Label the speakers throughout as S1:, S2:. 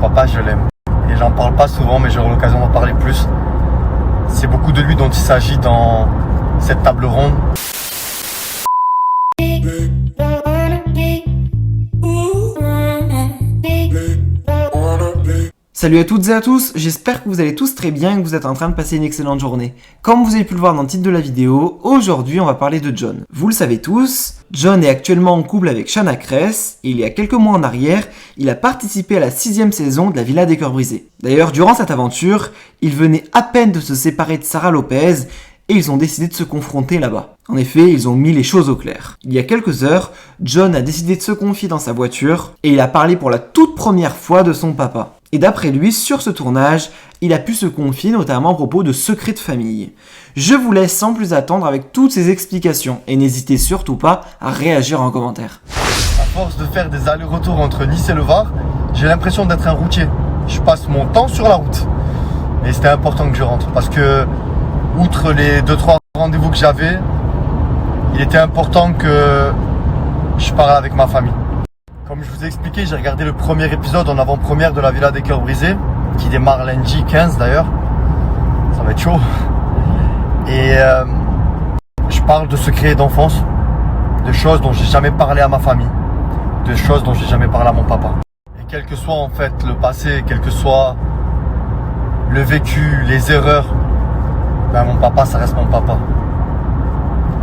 S1: papa, je l'aime. Et j'en parle pas souvent, mais j'aurai l'occasion d'en parler plus. C'est beaucoup de lui dont il s'agit dans cette table ronde.
S2: Salut à toutes et à tous, j'espère que vous allez tous très bien et que vous êtes en train de passer une excellente journée. Comme vous avez pu le voir dans le titre de la vidéo, aujourd'hui on va parler de John. Vous le savez tous, John est actuellement en couple avec Shanna Kress et il y a quelques mois en arrière, il a participé à la 6e saison de la Villa des Cœurs Brisés. D'ailleurs, durant cette aventure, il venait à peine de se séparer de Sarah Lopez et ils ont décidé de se confronter là-bas. En effet, ils ont mis les choses au clair. Il y a quelques heures, John a décidé de se confier dans sa voiture et il a parlé pour la toute première fois de son papa. Et d'après lui, sur ce tournage, il a pu se confier notamment à propos de secrets de famille. Je vous laisse sans plus attendre avec toutes ces explications et n'hésitez surtout pas à réagir en commentaire.
S1: À force de faire des allers-retours entre Nice et le Var, j'ai l'impression d'être un routier. Je passe mon temps sur la route. Et c'était important que je rentre parce que, outre les 2-3 rendez-vous que j'avais, il était important que je parle avec ma famille. Comme je vous ai expliqué, j'ai regardé le premier épisode en avant-première de la Villa des Cœurs Brisés, qui démarre lundi 15 d'ailleurs. Ça va être chaud. Et je parle de secrets d'enfance, de choses dont j'ai jamais parlé à ma famille, de choses dont j'ai jamais parlé à mon papa. Et quel que soit en fait le passé, quel que soit le vécu, les erreurs, ben mon papa ça reste mon papa.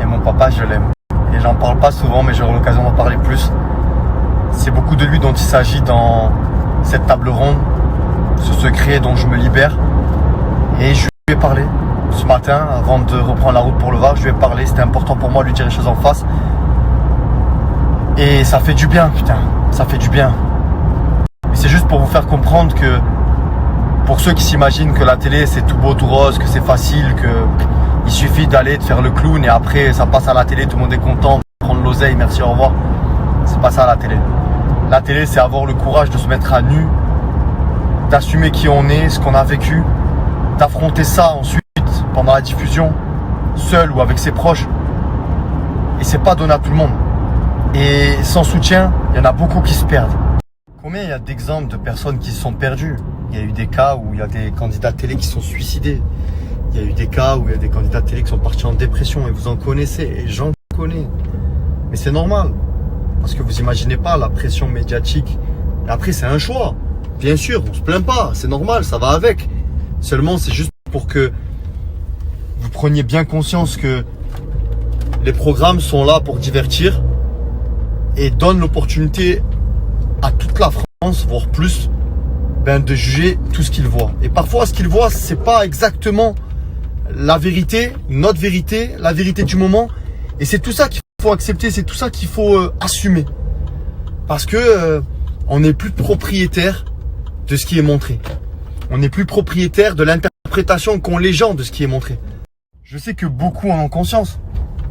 S1: Et mon papa je l'aime. Et j'en parle pas souvent mais j'aurai l'occasion d'en parler plus. C'est beaucoup de lui dont il s'agit dans cette table ronde, ce secret dont je me libère. Et je lui ai parlé ce matin, avant de reprendre la route pour le Var, je lui ai parlé, c'était important pour moi de lui dire les choses en face. Et ça fait du bien, putain, ça fait du bien. Mais c'est juste pour vous faire comprendre que, pour ceux qui s'imaginent que la télé c'est tout beau, tout rose, que c'est facile, qu'il suffit d'aller, de faire le clown et après ça passe à la télé, tout le monde est content, prendre l'oseille, merci, au revoir. C'est pas ça la télé. La télé, c'est avoir le courage de se mettre à nu, d'assumer qui on est, ce qu'on a vécu, d'affronter ça ensuite pendant la diffusion, seul ou avec ses proches. Et c'est pas donné à tout le monde. Et sans soutien, il y en a beaucoup qui se perdent. Combien il y a d'exemples de personnes qui se sont perdues? Il y a eu des cas où il y a des candidats télé qui se sont suicidés. Il y a eu des cas où il y a des candidats télé qui sont partis en dépression et vous en connaissez, et j'en connais. Mais c'est normal. Parce que vous imaginez pas la pression médiatique. Et après, c'est un choix. Bien sûr, on se plaint pas. C'est normal, ça va avec. Seulement, c'est juste pour que vous preniez bien conscience que les programmes sont là pour divertir et donnent l'opportunité à toute la France, voire plus, de juger tout ce qu'ils voient. Et parfois, ce qu'ils voient, c'est pas exactement la vérité, notre vérité, la vérité du moment. Et c'est tout ça qu'il faut accepter, c'est tout ça qu'il faut assumer. Parce que on n'est plus propriétaire de ce qui est montré. On n'est plus propriétaire de l'interprétation qu'ont les gens de ce qui est montré. Je sais que beaucoup en ont conscience.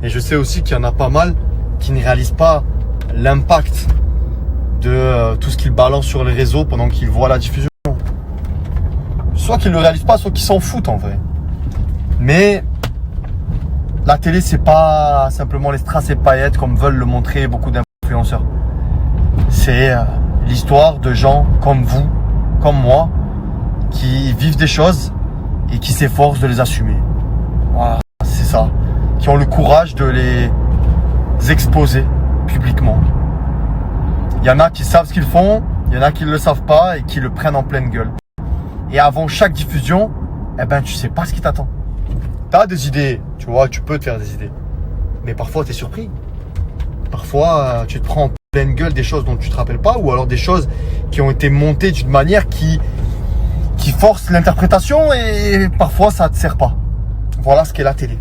S1: Et je sais aussi qu'il y en a pas mal qui ne réalisent pas l'impact de tout ce qu'ils balancent sur les réseaux pendant qu'ils voient la diffusion. Soit qu'ils ne le réalisent pas, soit qu'ils s'en foutent en vrai. Mais la télé, c'est pas simplement les strass et paillettes comme veulent le montrer beaucoup d'influenceurs. C'est l'histoire de gens comme vous, comme moi, qui vivent des choses et qui s'efforcent de les assumer. Voilà, c'est ça. Qui ont le courage de les exposer publiquement. Il y en a qui savent ce qu'ils font, il y en a qui ne le savent pas et qui le prennent en pleine gueule. Et avant chaque diffusion, tu sais pas ce qui t'attend. T'as des idées, tu vois, tu peux te faire des idées. Mais parfois, t'es surpris. Parfois, tu te prends en pleine gueule des choses dont tu te rappelles pas, ou alors des choses qui ont été montées d'une manière qui force l'interprétation et parfois, ça te sert pas. Voilà ce qu'est la télé.